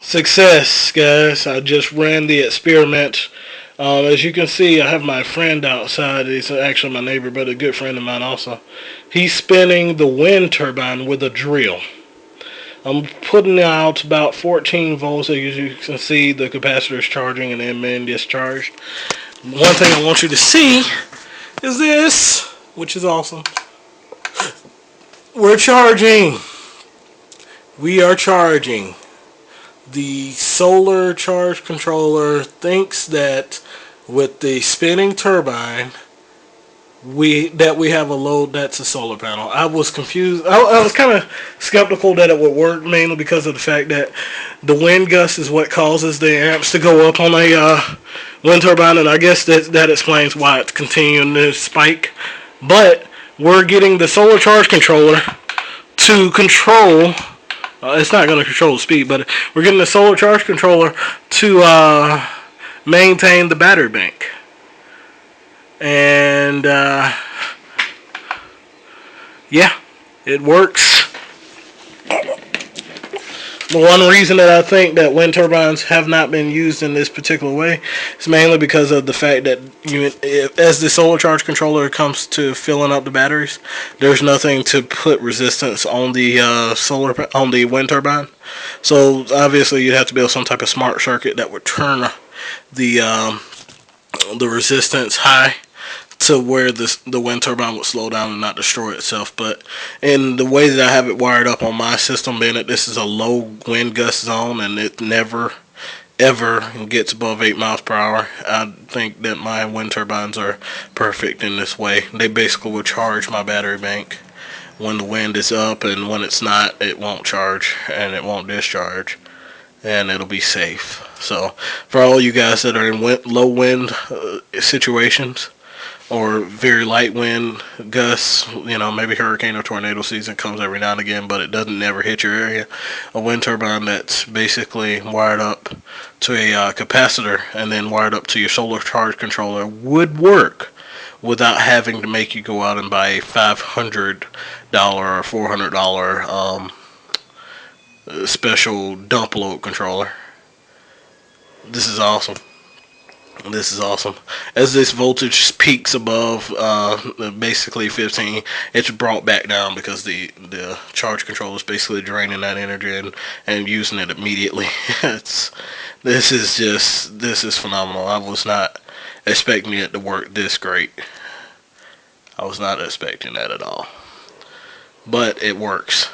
Success, guys. I just ran the experiment. As you can see, I have my friend outside. He's actually my neighbor, but a good friend of mine also. He's spinning the wind turbine with a drill. I'm putting out about 14 volts. As you can see, the capacitor is charging and then being discharged. One thing I want you to see is this, which is awesome. We're charging. We are charging. The solar charge controller thinks that with the spinning turbine, we have a load that's a solar panel. I was confused. I was kind of skeptical that it would work, mainly because of the fact that the wind gust is what causes the amps to go up on a wind turbine, and I guess that explains why it's continuing to spike. But we're getting the solar charge controller to control. It's not going to control the speed, but we're getting the solar charge controller to maintain the battery bank. And yeah, it works. The one reason that I think that wind turbines have not been used in this particular way is mainly because of the fact that as the solar charge controller comes to filling up the batteries, there's nothing to put resistance on the on the wind turbine. So obviously you'd have to build some type of smart circuit that would turn the resistance high to where the wind turbine would slow down and not destroy itself. But in the way that I have it wired up on my system, being that this is a low wind gust zone and it never ever gets above 8 miles per hour, I think that my wind turbines are perfect in this way. They basically will charge my battery bank when the wind is up, and when it's not, it won't charge and it won't discharge, and it'll be safe. So for all you guys that are in low wind situations, or very light wind gusts, maybe hurricane or tornado season comes every now and again, but it doesn't never hit your area. A wind turbine that's basically wired up to a capacitor and then wired up to your solar charge controller would work without having to make you go out and buy a $500 or $400 special dump load controller. This is awesome. This is awesome. As this voltage peaks above basically 15, it's brought back down because the charge controller is basically draining that energy and using it immediately. This is phenomenal. I was not expecting it to work this great. I was not expecting that at all. But it works.